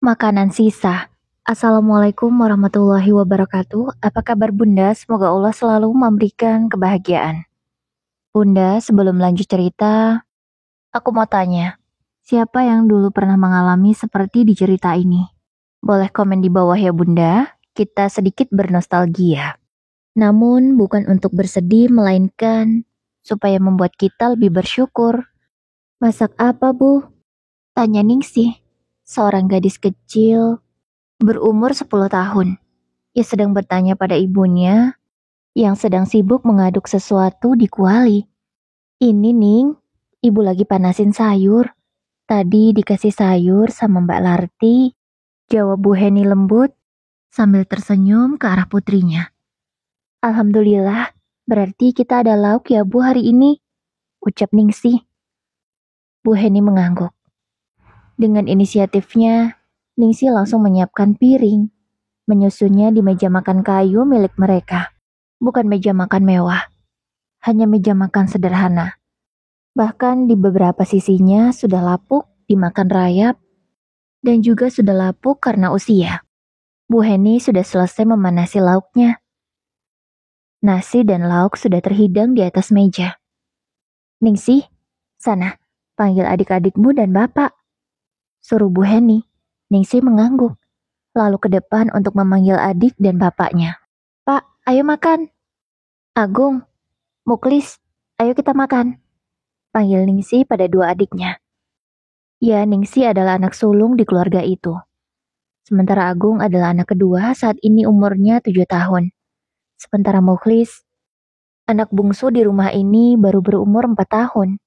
Makanan sisa. Assalamualaikum warahmatullahi wabarakatuh. Apa kabar Bunda? Semoga Allah selalu memberikan kebahagiaan. Bunda, sebelum lanjut cerita, aku mau tanya, siapa yang dulu pernah mengalami seperti di cerita ini? Boleh komen di bawah ya Bunda, kita sedikit bernostalgia. Namun bukan untuk bersedih, melainkan supaya membuat kita lebih bersyukur. Masak apa Bu? Tanya Ningsih, seorang gadis kecil berumur 10 tahun. Ia sedang bertanya pada ibunya yang sedang sibuk mengaduk sesuatu di kuali. Ini Ning, ibu lagi panasin sayur. Tadi dikasih sayur sama Mbak Larti, jawab Bu Heni lembut sambil tersenyum ke arah putrinya. Alhamdulillah, berarti kita ada lauk ya Bu hari ini, ucap Ningsih. Bu Heni mengangguk. Dengan inisiatifnya, Ningsih langsung menyiapkan piring, menyusunnya di meja makan kayu milik mereka. Bukan meja makan mewah, hanya meja makan sederhana. Bahkan di beberapa sisinya sudah lapuk dimakan rayap dan juga sudah lapuk karena usia. Bu Heni sudah selesai memanasi lauknya. Nasi dan lauk sudah terhidang di atas meja. Ningsih, sana, panggil adik-adikmu dan bapak, suruh Bu Heni. Ningsih mengangguk, lalu ke depan untuk memanggil adik dan bapaknya. Pak, ayo makan. Agung, Muklis, ayo kita makan, panggil Ningsih pada dua adiknya. Ya, Ningsih adalah anak sulung di keluarga itu. Sementara Agung adalah anak kedua saat ini umurnya 7 tahun. Sementara Muklis, anak bungsu di rumah ini baru berumur 4 tahun.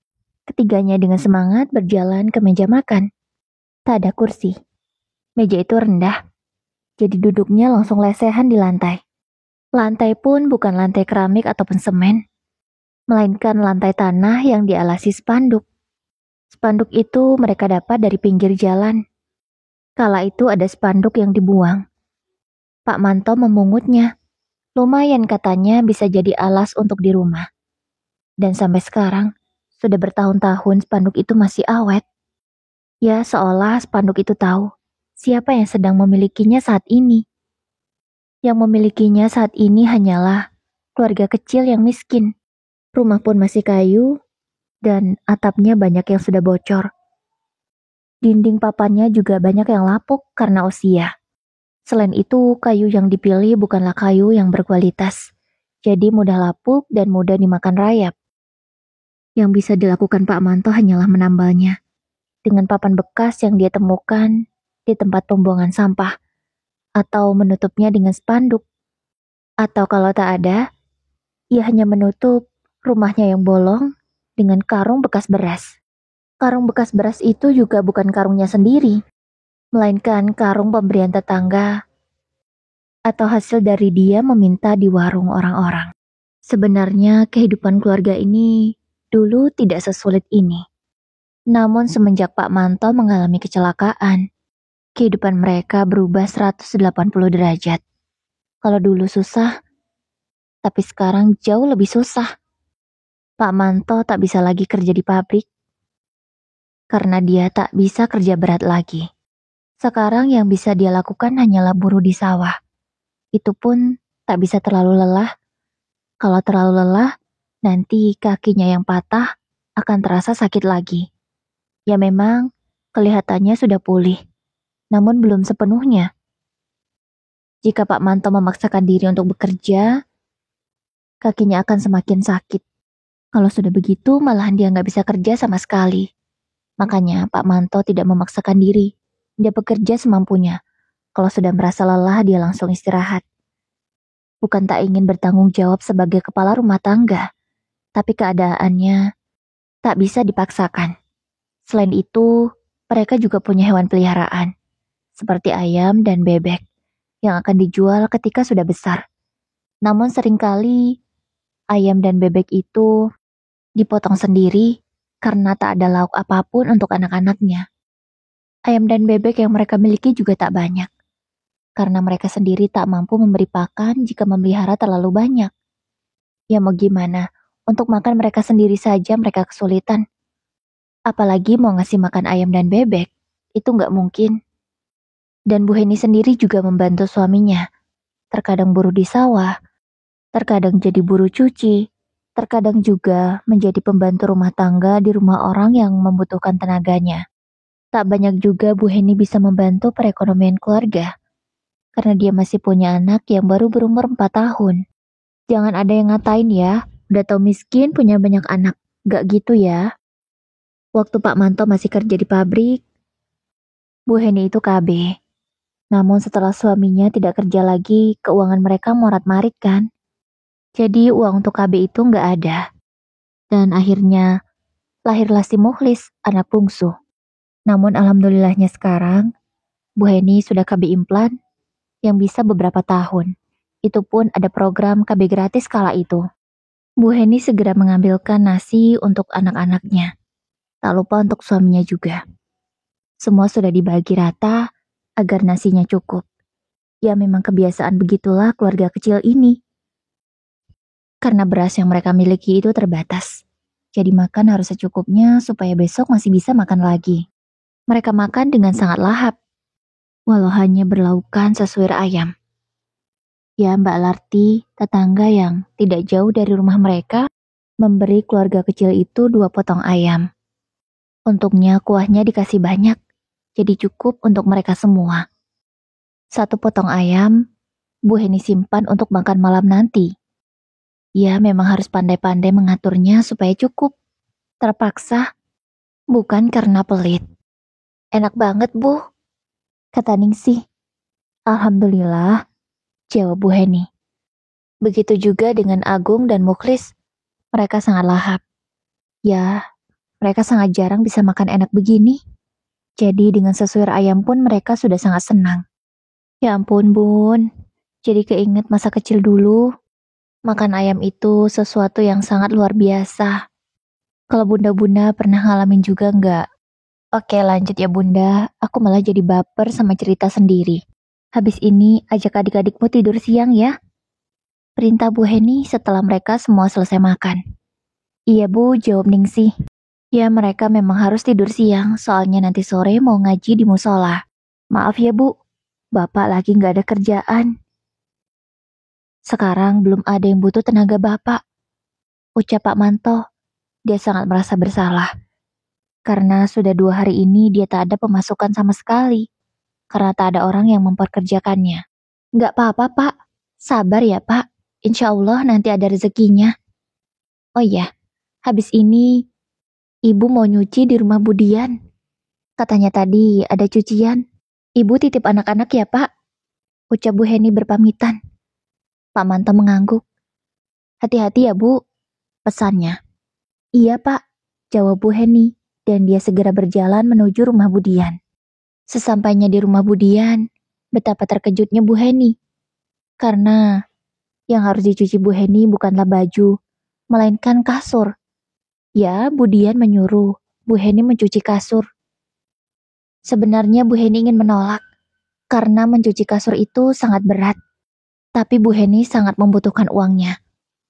Ketiganya dengan semangat berjalan ke meja makan. Tak ada kursi. Meja itu rendah, jadi duduknya langsung lesehan di lantai. Lantai pun bukan lantai keramik ataupun semen, melainkan lantai tanah yang dialasi spanduk. Spanduk itu mereka dapat dari pinggir jalan. Kala itu ada spanduk yang dibuang. Pak Manto memungutnya. Lumayan katanya bisa jadi alas untuk di rumah. Dan sampai sekarang, sudah bertahun-tahun spanduk itu masih awet. Ya seolah spanduk itu tahu siapa yang sedang memilikinya saat ini. Yang memilikinya saat ini hanyalah keluarga kecil yang miskin. Rumah pun masih kayu, dan atapnya banyak yang sudah bocor. Dinding papannya juga banyak yang lapuk karena usia. Selain itu, kayu yang dipilih bukanlah kayu yang berkualitas, jadi mudah lapuk dan mudah dimakan rayap. Yang bisa dilakukan Pak Manto hanyalah menambalnya dengan papan bekas yang dia temukan di tempat pembuangan sampah, atau menutupnya dengan spanduk. Atau kalau tak ada, ia hanya menutup rumahnya yang bolong dengan karung bekas beras. Karung bekas beras itu juga bukan karungnya sendiri, melainkan karung pemberian tetangga atau hasil dari dia meminta di warung orang-orang. Sebenarnya kehidupan keluarga ini dulu tidak sesulit ini. Namun semenjak Pak Manto mengalami kecelakaan, kehidupan mereka berubah 180 derajat. Kalau dulu susah, tapi sekarang jauh lebih susah. Pak Manto tak bisa lagi kerja di pabrik, karena dia tak bisa kerja berat lagi. Sekarang yang bisa dia lakukan hanyalah buruh di sawah. Itu pun tak bisa terlalu lelah. Kalau terlalu lelah, nanti kakinya yang patah akan terasa sakit lagi. Ya memang, kelihatannya sudah pulih, namun belum sepenuhnya. Jika Pak Manto memaksakan diri untuk bekerja, kakinya akan semakin sakit. Kalau sudah begitu, malahan dia nggak bisa kerja sama sekali. Makanya Pak Manto tidak memaksakan diri. Dia bekerja semampunya. Kalau sudah merasa lelah, dia langsung istirahat. Bukan tak ingin bertanggung jawab sebagai kepala rumah tangga, tapi keadaannya tak bisa dipaksakan. Selain itu, mereka juga punya hewan peliharaan, seperti ayam dan bebek, yang akan dijual ketika sudah besar. Namun seringkali, ayam dan bebek itu dipotong sendiri karena tak ada lauk apapun untuk anak-anaknya. Ayam dan bebek yang mereka miliki juga tak banyak, karena mereka sendiri tak mampu memberi pakan jika memelihara terlalu banyak. Ya mau gimana, untuk makan mereka sendiri saja mereka kesulitan. Apalagi mau ngasih makan ayam dan bebek, itu nggak mungkin. Dan Bu Heni sendiri juga membantu suaminya. Terkadang buruh di sawah, terkadang jadi buruh cuci, terkadang juga menjadi pembantu rumah tangga di rumah orang yang membutuhkan tenaganya. Tak banyak juga Bu Heni bisa membantu perekonomian keluarga, karena dia masih punya anak yang baru berumur 4 tahun. Jangan ada yang ngatain ya, udah tau miskin punya banyak anak. Gak gitu ya. Waktu Pak Manto masih kerja di pabrik, Bu Heni itu KB. Namun setelah suaminya tidak kerja lagi, keuangan mereka morat-marit kan. Jadi uang untuk KB itu nggak ada. Dan akhirnya lahirlah si Mukhlis, anak bungsu. Namun alhamdulillahnya sekarang, Bu Heni sudah KB implan yang bisa beberapa tahun. Itu pun ada program KB gratis kala itu. Bu Heni segera mengambilkan nasi untuk anak-anaknya. Tak lupa untuk suaminya juga. Semua sudah dibagi rata agar nasinya cukup. Ya memang kebiasaan begitulah keluarga kecil ini. Karena beras yang mereka miliki itu terbatas. Jadi makan harus secukupnya supaya besok masih bisa makan lagi. Mereka makan dengan sangat lahap. Walau hanya berlaukan sesuir ayam. Ya Mbak Larti, tetangga yang tidak jauh dari rumah mereka, memberi keluarga kecil itu 2 potong ayam. Untungnya kuahnya dikasih banyak, jadi cukup untuk mereka semua. 1 potong ayam, Bu Heni simpan untuk makan malam nanti. Ya memang harus pandai-pandai mengaturnya supaya cukup. Terpaksa, bukan karena pelit. Enak banget Bu, kata Ningsih. Alhamdulillah, jawab Bu Heni. Begitu juga dengan Agung dan Mukhlis, mereka sangat lahap. Ya, mereka sangat jarang bisa makan enak begini. Jadi dengan sesuir ayam pun mereka sudah sangat senang. Ya ampun Bun, jadi keinget masa kecil dulu. Makan ayam itu sesuatu yang sangat luar biasa. Kalau bunda-bunda pernah ngalamin juga nggak? Oke lanjut ya bunda, aku malah jadi baper sama cerita sendiri. Habis ini ajak adik-adikmu tidur siang ya. Perintah Bu Heni setelah mereka semua selesai makan. Iya Bu, jawab Ningsih. Ya mereka memang harus tidur siang, soalnya nanti sore mau ngaji di musola. Maaf ya Bu, Bapak lagi nggak ada kerjaan. Sekarang belum ada yang butuh tenaga Bapak, ucap Pak Manto. Dia sangat merasa bersalah. Karena sudah 2 hari ini dia tak ada pemasukan sama sekali. Karena tak ada orang yang memperkerjakannya. Nggak apa-apa Pak, sabar ya Pak. Insya Allah nanti ada rezekinya. Oh iya, habis ini Ibu mau nyuci di rumah Budian. Katanya tadi ada cucian. Ibu titip anak-anak ya Pak, ucap Bu Heni berpamitan. Pak Manto mengangguk. Hati-hati ya Bu, pesannya. Iya Pak, jawab Bu Heni, dan dia segera berjalan menuju rumah Budian. Sesampainya di rumah Budian, betapa terkejutnya Bu Heni. Karena yang harus dicuci Bu Heni bukanlah baju, melainkan kasur. Ya, Budian menyuruh Bu Heni mencuci kasur. Sebenarnya Bu Heni ingin menolak, karena mencuci kasur itu sangat berat. Tapi Bu Heni sangat membutuhkan uangnya.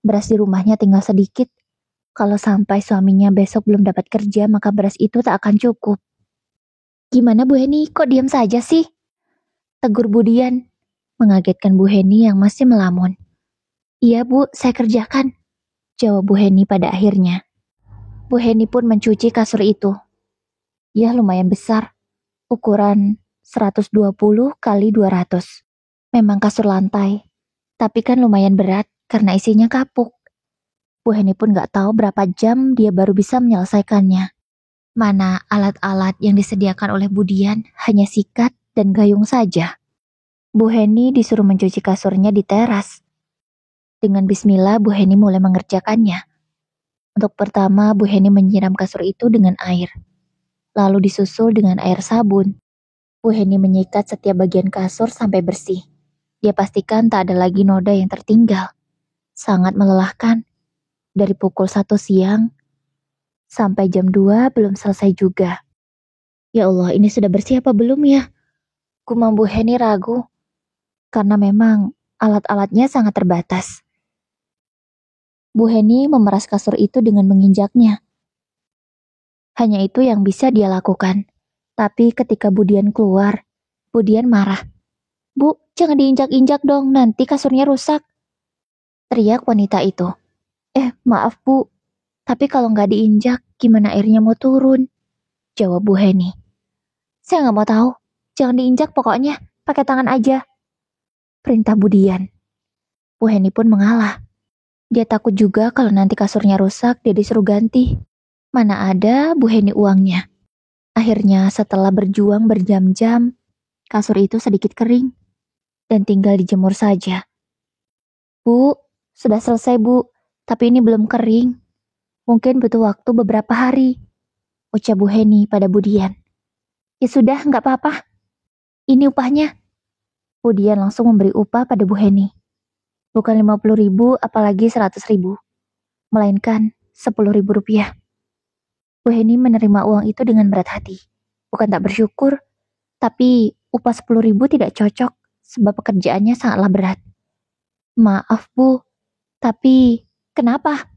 Beras di rumahnya tinggal sedikit. Kalau sampai suaminya besok belum dapat kerja, maka beras itu tak akan cukup. Gimana Bu Heni, kok diam saja sih? Tegur Budian, mengagetkan Bu Heni yang masih melamun. Iya Bu, saya kerjakan, jawab Bu Heni pada akhirnya. Bu Heni pun mencuci kasur itu. Ya lumayan besar, ukuran 120 kali 200. Memang kasur lantai, tapi kan lumayan berat karena isinya kapuk. Bu Heni pun gak tahu berapa jam dia baru bisa menyelesaikannya. Mana alat-alat yang disediakan oleh Budian hanya sikat dan gayung saja. Bu Heni disuruh mencuci kasurnya di teras. Dengan bismillah Bu Heni mulai mengerjakannya. Untuk pertama Bu Heni menyiram kasur itu dengan air. Lalu disusul dengan air sabun. Bu Heni menyikat setiap bagian kasur sampai bersih. Dia pastikan tak ada lagi noda yang tertinggal. Sangat melelahkan. Dari pukul 1 siang sampai jam 2 belum selesai juga. Ya Allah, ini sudah bersih apa belum ya? Gumam Bu Heni ragu. Karena memang alat-alatnya sangat terbatas. Bu Heni memeras kasur itu dengan menginjaknya. Hanya itu yang bisa dia lakukan. Tapi ketika Budian keluar, Bu Dian marah. Bu, jangan diinjak-injak dong, nanti kasurnya rusak. Teriak wanita itu. Maaf Bu, tapi kalau nggak diinjak, gimana airnya mau turun? Jawab Bu Heni. Saya nggak mau tahu, jangan diinjak pokoknya, pakai tangan aja. Perintah Bu Dian. Bu Heni pun mengalah. Dia takut juga kalau nanti kasurnya rusak, dia disuruh ganti. Mana ada Bu Heni uangnya. Akhirnya setelah berjuang berjam-jam, kasur itu sedikit kering dan tinggal dijemur saja. Bu, sudah selesai Bu, tapi ini belum kering. Mungkin butuh waktu beberapa hari, ucap Bu Heni pada Bu Dian. Ya sudah, nggak apa-apa. Ini upahnya. Bu Dian langsung memberi upah pada Bu Heni. Bukan 50.000 apalagi 100.000, melainkan 10.000 rupiah. Bu Heni menerima uang itu dengan berat hati. Bukan tak bersyukur, tapi upah 10.000 tidak cocok sebab pekerjaannya sangatlah berat. Maaf Bu, tapi kenapa?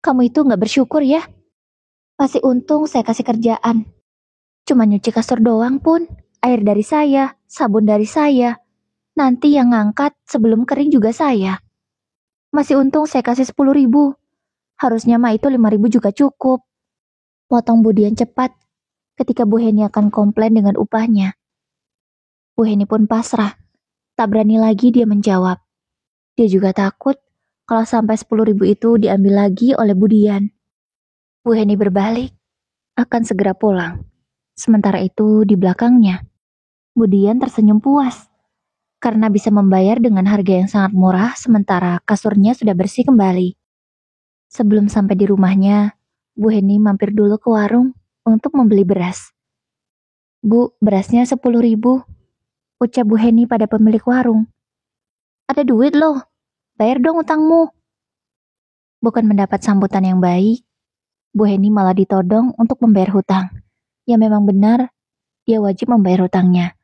Kamu itu nggak bersyukur ya? Masih untung saya kasih kerjaan. Cuma nyuci kasur doang pun, air dari saya, sabun dari saya. Nanti yang ngangkat sebelum kering juga saya. Masih untung saya kasih 10.000. Harusnya mah itu 5.000 juga cukup. Potong Bu Dian cepat ketika Bu Heni akan komplain dengan upahnya. Bu Heni pun pasrah. Tak berani lagi dia menjawab. Dia juga takut kalau sampai 10.000 itu diambil lagi oleh Bu Dian. Bu Heni berbalik, akan segera pulang. Sementara itu di belakangnya, Bu Dian tersenyum puas karena bisa membayar dengan harga yang sangat murah sementara kasurnya sudah bersih kembali. Sebelum sampai di rumahnya, Bu Heni mampir dulu ke warung untuk membeli beras. Bu, berasnya 10.000, ucap Bu Heni pada pemilik warung. Ada duit loh, bayar dong utangmu. Bukan mendapat sambutan yang baik, Bu Heni malah ditodong untuk membayar hutang. Ya memang benar, dia wajib membayar hutangnya.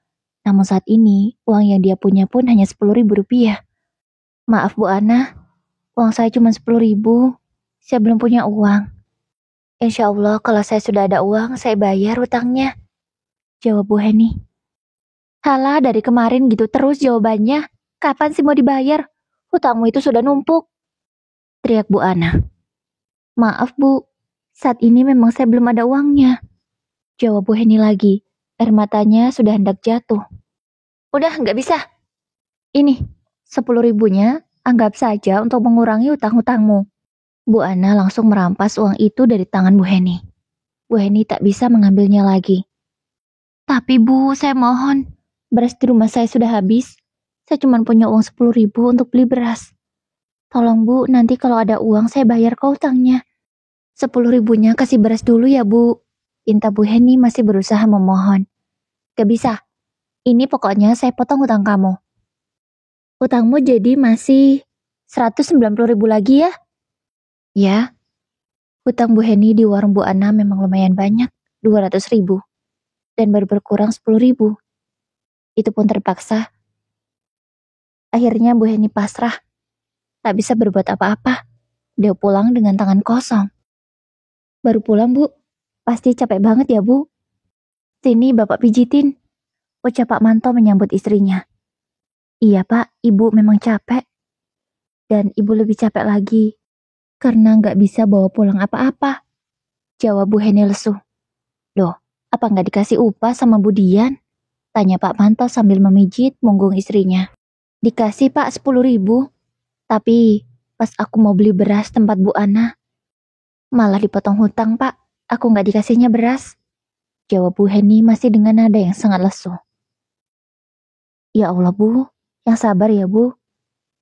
Namun saat ini, uang yang dia punya pun hanya 10.000 rupiah. Maaf Bu Ana, uang saya cuma 10.000, saya belum punya uang. Insya Allah kalau saya sudah ada uang, saya bayar hutangnya. Jawab Bu Heni. Halah, dari kemarin gitu terus jawabannya. Kapan sih mau dibayar? Hutangmu itu sudah numpuk. Teriak Bu Ana. Maaf Bu, saat ini memang saya belum ada uangnya. Jawab Bu Heni lagi. Air matanya sudah hendak jatuh. Udah, nggak bisa. Ini, 10.000-nya anggap saja untuk mengurangi hutang-hutangmu. Bu Ana langsung merampas uang itu dari tangan Bu Heni. Bu Heni tak bisa mengambilnya lagi. Tapi Bu, saya mohon. Beras di rumah saya sudah habis. Saya cuma punya uang 10.000 untuk beli beras. Tolong Bu, nanti kalau ada uang saya bayar ke hutangnya. 10.000-nya kasih beras dulu ya Bu. Pinta Bu Heni masih berusaha memohon. Gak bisa. Ini pokoknya saya potong hutang kamu. Hutangmu jadi masih 190.000 lagi ya? Ya. Hutang Bu Heni di warung Bu Ana memang lumayan banyak, 200.000. Dan baru berkurang 10.000. Itu pun terpaksa. Akhirnya Bu Heni pasrah. Tak bisa berbuat apa-apa. Dia pulang dengan tangan kosong. Baru pulang Bu. Pasti capek banget ya Bu. Sini Bapak pijitin. Ucap Pak Manto menyambut istrinya. Iya Pak, Ibu memang capek. Dan Ibu lebih capek lagi. Karena nggak bisa bawa pulang apa-apa. Jawab Bu Heni lesu. Loh, apa nggak dikasih upah sama Bu Dian? Tanya Pak Manto sambil memijit punggung istrinya. Dikasih Pak 10.000. Tapi pas aku mau beli beras tempat Bu Ana, malah dipotong hutang Pak. Aku nggak dikasihnya beras. Jawab Bu Heni masih dengan nada yang sangat lesu. Ya Allah Bu, yang sabar ya Bu.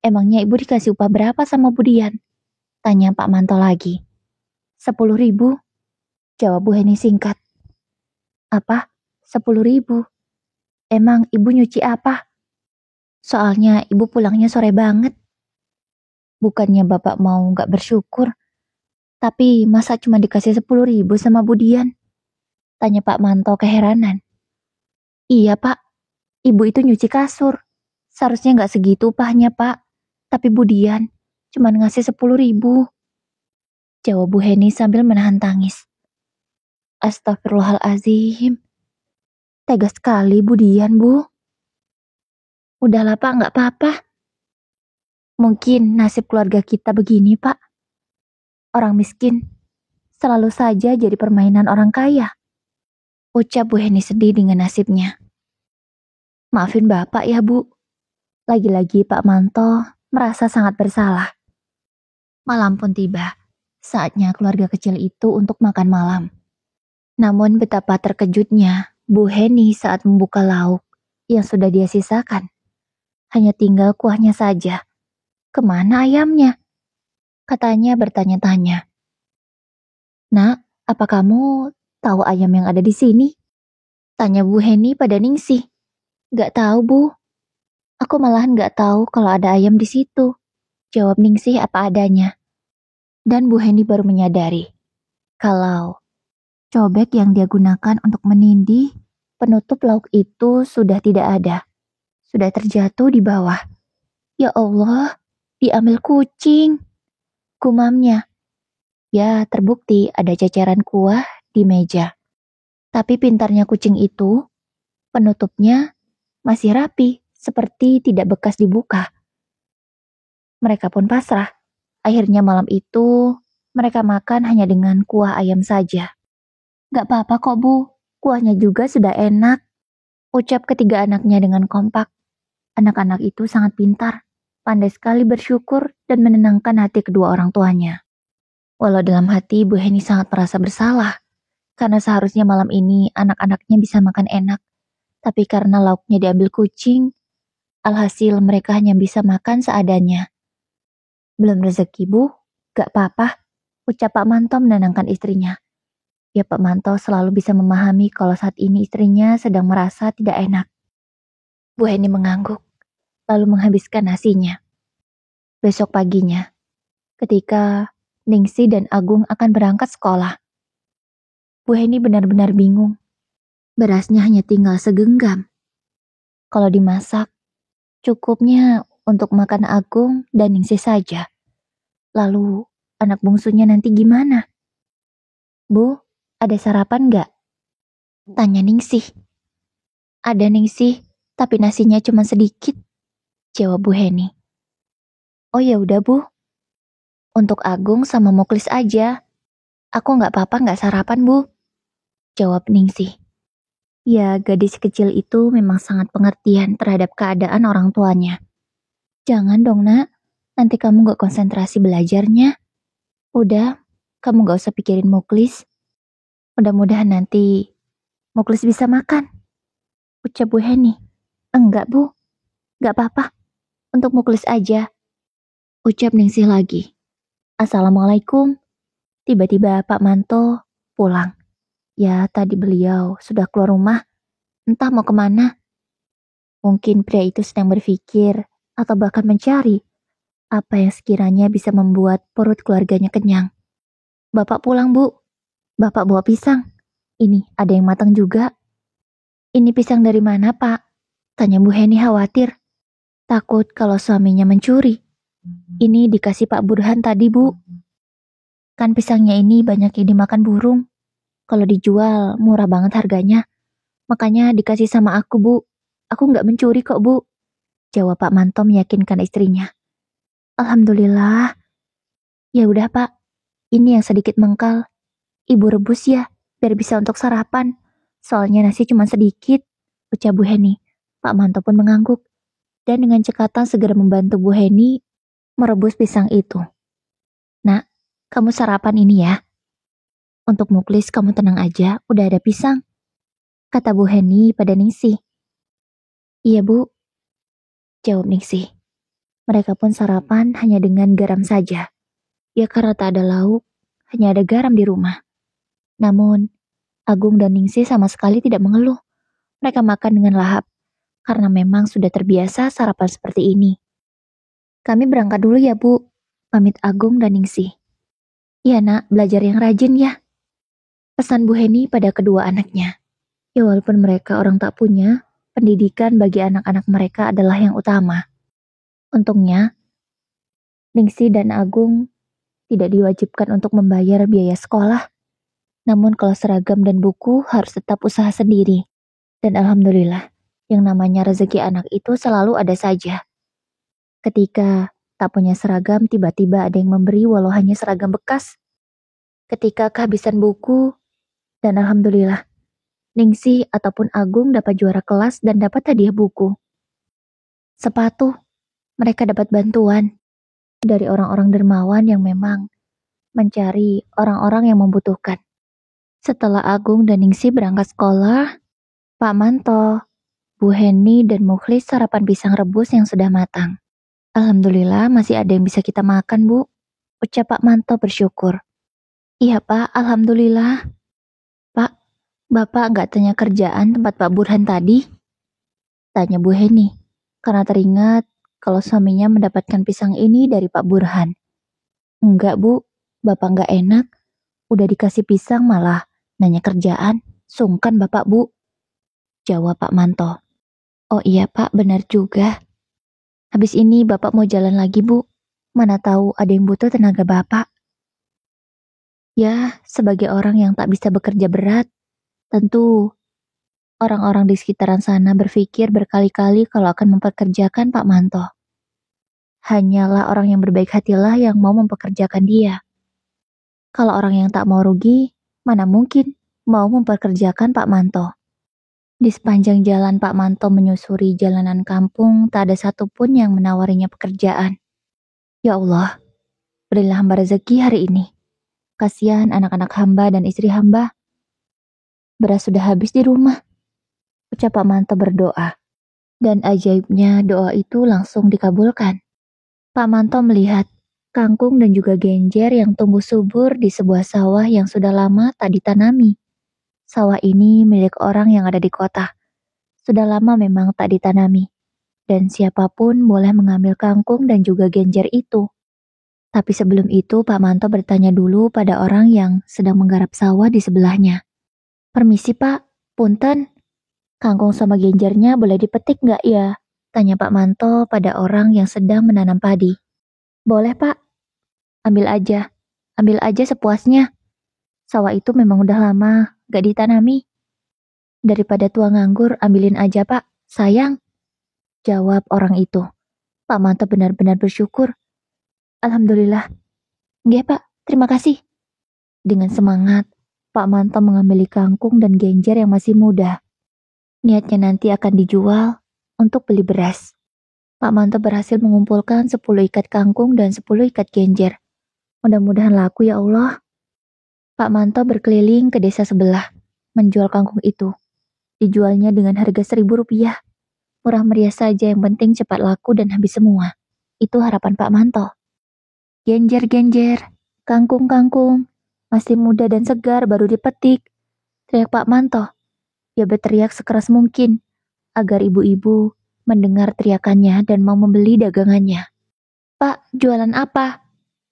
Emangnya Ibu dikasih upah berapa sama Bu Dian? Tanya Pak Manto lagi. 10.000. Jawab Bu Heni singkat. Apa? 10.000? Emang Ibu nyuci apa? Soalnya Ibu pulangnya sore banget. Bukannya Bapak mau gak bersyukur, tapi masa cuma dikasih 10.000 sama Bu Dian? Tanya Pak Manto keheranan. Iya Pak, Ibu itu nyuci kasur. Seharusnya gak segitu upahnya Pak. Tapi Bu Dian cuma ngasih 10.000. Jawab Bu Heni sambil menahan tangis. Astagfirullahalazim. Tega sekali Bu Dian, Bu. Udahlah Pak, nggak apa-apa. Mungkin nasib keluarga kita begini, Pak. Orang miskin selalu saja jadi permainan orang kaya. Ucap Bu Heni sedih dengan nasibnya. Maafin Bapak ya, Bu. Lagi-lagi Pak Manto merasa sangat bersalah. Malam pun tiba. Saatnya keluarga kecil itu untuk makan malam. Namun betapa terkejutnya Bu Heni saat membuka lauk yang sudah dia sisakan. Hanya tinggal kuahnya saja. Kemana ayamnya? Katanya bertanya-tanya. Nak, apa kamu tahu ayam yang ada di sini? Tanya Bu Heni pada Ningsih. Gak tahu, Bu. Aku malahan gak tahu kalau ada ayam di situ. Jawab Ningsih apa adanya. Dan Bu Heni baru menyadari kalau cobek yang dia gunakan untuk menindih penutup lauk itu sudah tidak ada. Sudah terjatuh di bawah. Ya Allah, diambil kucing. Gumamnya. Ya, terbukti ada ceceran kuah di meja. Tapi pintarnya kucing itu, penutupnya masih rapi, seperti tidak bekas dibuka. Mereka pun pasrah. Akhirnya malam itu, mereka makan hanya dengan kuah ayam saja. Gak apa-apa kok Bu, kuahnya juga sudah enak. Ucap ketiga anaknya dengan kompak. Anak-anak itu sangat pintar, pandai sekali bersyukur dan menenangkan hati kedua orang tuanya. Walau dalam hati Bu Heni sangat merasa bersalah, karena seharusnya malam ini anak-anaknya bisa makan enak. Tapi karena lauknya diambil kucing, alhasil mereka hanya bisa makan seadanya. Belum rezeki Bu, gak apa-apa, ucap Pak Manto menenangkan istrinya. Ya Pak Manto selalu bisa memahami kalau saat ini istrinya sedang merasa tidak enak. Bu Heni mengangguk, lalu menghabiskan nasinya. Besok paginya, ketika Ningsih dan Agung akan berangkat sekolah, Bu Heni benar-benar bingung. Berasnya hanya tinggal segenggam. Kalau dimasak, cukupnya untuk makan Agung dan Ningsih saja. Lalu, anak bungsunya nanti gimana? Bu, ada sarapan nggak? Tanya Ningsih. Ada Ningsih, tapi nasinya cuma sedikit. Jawab Bu Heni. Oh ya udah Bu. Untuk Agung sama Muklis aja. Aku nggak apa-apa nggak sarapan Bu. Jawab Ningsih. Ya, gadis kecil itu memang sangat pengertian terhadap keadaan orang tuanya. Jangan dong nak, nanti kamu nggak konsentrasi belajarnya. Udah, kamu nggak usah pikirin Muklis. Mudah-mudahan nanti Muklis bisa makan. Ucap Bu Heni. Enggak Bu, nggak apa-apa. Untuk Muklis aja. Ucap Ningsih lagi. Assalamualaikum. Tiba-tiba Pak Manto pulang. Ya, tadi beliau sudah keluar rumah. Entah mau kemana. Mungkin pria itu sedang berpikir atau bahkan mencari apa yang sekiranya bisa membuat perut keluarganya kenyang. Bapak pulang, Bu. Bapak bawa pisang. Ini ada yang matang juga. Ini pisang dari mana, Pak? Tanya Bu Heni khawatir. Takut kalau suaminya mencuri. Ini dikasih Pak Burhan tadi, Bu. Kan pisangnya ini banyak yang dimakan burung. Kalau dijual, murah banget harganya. Makanya dikasih sama aku, Bu. Aku nggak mencuri kok, Bu. Jawab Pak Manto meyakinkan istrinya. Alhamdulillah. Ya udah, Pak. Ini yang sedikit mengkal. Ibu rebus ya, biar bisa untuk sarapan. Soalnya nasi cuma sedikit. Ucap Bu Heni. Pak Manto pun mengangguk. Dan dengan cekatan segera membantu Bu Heni merebus pisang itu. Nak, kamu sarapan ini ya. Untuk Muklis kamu tenang aja, udah ada pisang. Kata Bu Heni pada Ningsih. Iya Bu, jawab Ningsih. Mereka pun sarapan hanya dengan garam saja. Ya karena tak ada lauk, hanya ada garam di rumah. Namun, Agung dan Ningsih sama sekali tidak mengeluh. Mereka makan dengan lahap, karena memang sudah terbiasa sarapan seperti ini. Kami berangkat dulu ya Bu, pamit Agung dan Ningsih. Iya nak, belajar yang rajin ya. Pesan Bu Heni pada kedua anaknya. Ya walaupun mereka orang tak punya, pendidikan bagi anak-anak mereka adalah yang utama. Untungnya, Ningsih dan Agung tidak diwajibkan untuk membayar biaya sekolah. Namun kalau seragam dan buku harus tetap usaha sendiri. Dan alhamdulillah, yang namanya rezeki anak itu selalu ada saja. Ketika tak punya seragam, tiba-tiba ada yang memberi walau hanya seragam bekas. Ketika kehabisan buku, dan alhamdulillah, Ningsih ataupun Agung dapat juara kelas dan dapat hadiah buku. Sepatu, mereka dapat bantuan dari orang-orang dermawan yang memang mencari orang-orang yang membutuhkan. Setelah Agung dan Ningsih berangkat sekolah, Pak Manto, Bu Heni, dan Mukhlis sarapan pisang rebus yang sudah matang. Alhamdulillah masih ada yang bisa kita makan, Bu. Ucap Pak Manto bersyukur. Iya, Pak. Alhamdulillah. Pak, Bapak nggak tanya kerjaan tempat Pak Burhan tadi? Tanya Bu Heni, karena teringat kalau suaminya mendapatkan pisang ini dari Pak Burhan. Enggak, Bu. Bapak nggak enak. Udah dikasih pisang malah nanya kerjaan. Sungkan Bapak, Bu. Jawab Pak Manto. Oh iya, Pak. Benar juga. Habis ini Bapak mau jalan lagi, Bu. Mana tahu ada yang butuh tenaga Bapak. Ya, sebagai orang yang tak bisa bekerja berat, tentu orang-orang di sekitaran sana berpikir berkali-kali kalau akan mempekerjakan Pak Manto. Hanyalah orang yang berbaik hatilah yang mau mempekerjakan dia. Kalau orang yang tak mau rugi, mana mungkin mau mempekerjakan Pak Manto. Di sepanjang jalan Pak Manto menyusuri jalanan kampung, tak ada satupun yang menawarinya pekerjaan. Ya Allah, berilah hamba rezeki hari ini. Kasihan anak-anak hamba dan istri hamba. Beras sudah habis di rumah. Ucap Pak Manto berdoa. Dan ajaibnya doa itu langsung dikabulkan. Pak Manto melihat kangkung dan juga genjer yang tumbuh subur di sebuah sawah yang sudah lama tak ditanami. Sawah ini milik orang yang ada di kota. Sudah lama memang tak ditanami. Dan siapapun boleh mengambil kangkung dan juga genjer itu. Tapi sebelum itu Pak Manto bertanya dulu pada orang yang sedang menggarap sawah di sebelahnya. Permisi Pak, punten. Kangkung sama genjernya boleh dipetik nggak ya? Tanya Pak Manto pada orang yang sedang menanam padi. Boleh Pak, ambil aja sepuasnya. Sawah itu memang udah lama, gak ditanami. Daripada tua nganggur, ambilin aja Pak, sayang. Jawab orang itu. Pak Manto benar-benar bersyukur. Alhamdulillah. Nggih Pak, terima kasih. Dengan semangat, Pak Manto mengambil kangkung dan genjer yang masih muda. Niatnya nanti akan dijual untuk beli beras. Pak Manto berhasil mengumpulkan 10 ikat kangkung dan 10 ikat genjer. Mudah-mudahan laku ya Allah. Pak Manto berkeliling ke desa sebelah, menjual kangkung itu. Dijualnya dengan harga Rp1.000. Murah meriah saja, yang penting cepat laku dan habis semua. Itu harapan Pak Manto. Genjer-genjer, kangkung-kangkung, masih muda dan segar baru dipetik. Teriak Pak Manto. Dia berteriak sekeras mungkin, agar ibu-ibu mendengar teriakannya dan mau membeli dagangannya. Pak, jualan apa?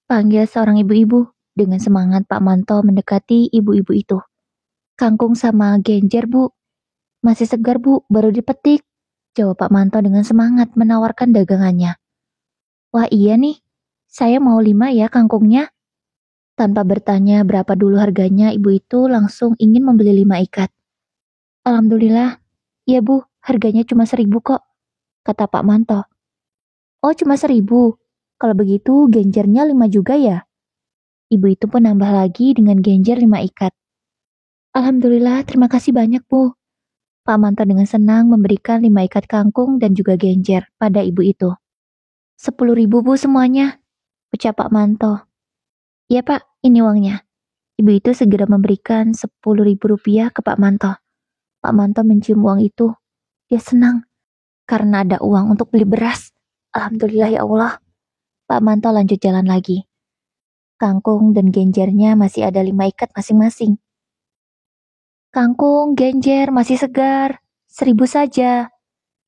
Panggil seorang ibu-ibu. Dengan semangat Pak Manto mendekati ibu-ibu itu. Kangkung sama genjer Bu. Masih segar Bu, baru dipetik. Jawab Pak Manto dengan semangat menawarkan dagangannya. Wah iya nih, saya mau 5 ya kangkungnya. Tanpa bertanya berapa dulu harganya, ibu itu langsung ingin membeli 5 ikat. Alhamdulillah, ya Bu, harganya cuma 1.000 kok, kata Pak Manto. Oh cuma 1.000, kalau begitu genjernya 5 juga ya? Ibu itu pun nambah lagi dengan genjer 5 ikat. Alhamdulillah, terima kasih banyak Bu. Pak Manto dengan senang memberikan 5 ikat kangkung dan juga genjer pada ibu itu. 10.000 Bu semuanya, ucap Pak Manto. Iya Pak, ini uangnya. Ibu itu segera memberikan Rp10.000 ke Pak Manto. Pak Manto mencium uang itu. Dia senang karena ada uang untuk beli beras. Alhamdulillah ya Allah. Pak Manto lanjut jalan lagi. Kangkung dan genjernya masih ada 5 ikat masing-masing. Kangkung, genjer masih segar. 1.000 saja.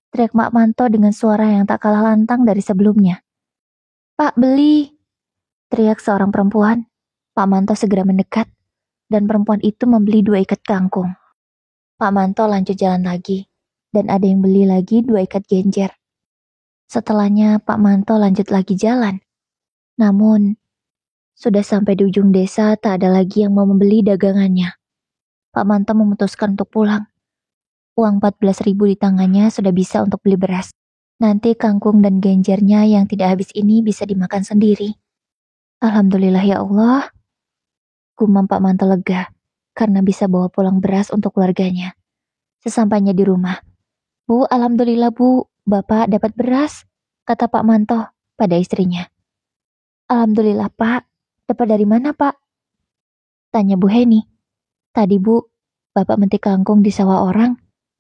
Teriak Pak Manto dengan suara yang tak kalah lantang dari sebelumnya. Pak, beli. Teriak seorang perempuan. Pak Manto segera mendekat. Dan perempuan itu membeli 2 ikat kangkung. Pak Manto lanjut jalan lagi. Dan ada yang beli lagi 2 ikat genjer. Setelahnya Pak Manto lanjut lagi jalan. Namun, sudah sampai di ujung desa tak ada lagi yang mau membeli dagangannya. Pak Manto memutuskan untuk pulang. Uang 14.000 di tangannya sudah bisa untuk beli beras. Nanti kangkung dan genjernya yang tidak habis ini bisa dimakan sendiri. Alhamdulillah ya Allah, gumam Pak Manto lega karena bisa bawa pulang beras untuk keluarganya. Sesampainya di rumah, "Bu, alhamdulillah Bu, Bapak dapat beras," kata Pak Manto pada istrinya. "Alhamdulillah Pak, dapat dari mana Pak?" tanya Bu Heni. "Tadi Bu, Bapak metik kangkung di sawah orang,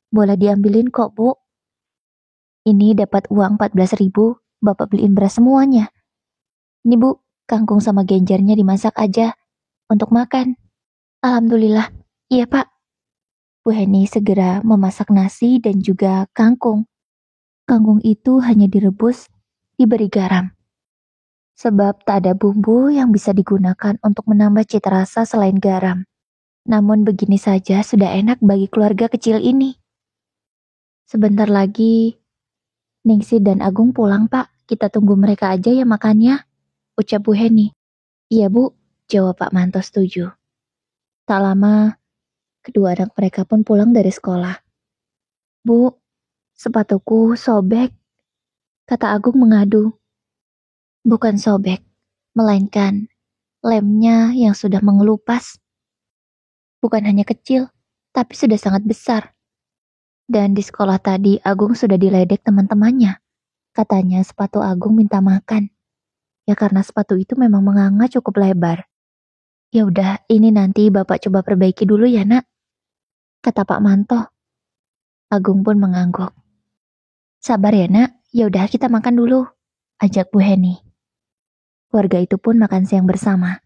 boleh diambilin kok Bu. Ini dapat uang 14.000, Bapak beliin beras semuanya. Ini Bu, kangkung sama genjernya dimasak aja untuk makan." "Alhamdulillah, iya Pak." Bu Heni segera memasak nasi dan juga kangkung. Kangkung itu hanya direbus, diberi garam. Sebab tak ada bumbu yang bisa digunakan untuk menambah cita rasa selain garam. Namun begini saja sudah enak bagi keluarga kecil ini. "Sebentar lagi, Ningsih dan Agung pulang Pak. Kita tunggu mereka aja ya makannya," ucap Bu Heni. "Iya Bu," jawab Pak Manto setuju. Tak lama, kedua anak mereka pun pulang dari sekolah. "Bu, sepatuku sobek," kata Agung mengadu. "Bukan sobek, melainkan lemnya yang sudah mengelupas. Bukan hanya kecil, tapi sudah sangat besar. Dan di sekolah tadi Agung sudah diledek teman-temannya. Katanya sepatu Agung minta makan. Ya karena sepatu itu memang menganga cukup lebar. Ya udah, ini nanti Bapak coba perbaiki dulu ya Nak," kata Pak Manto. Agung pun mengangguk. "Sabar ya Nak, ya udah kita makan dulu," ajak Bu Heni. Keluarga itu pun makan siang bersama,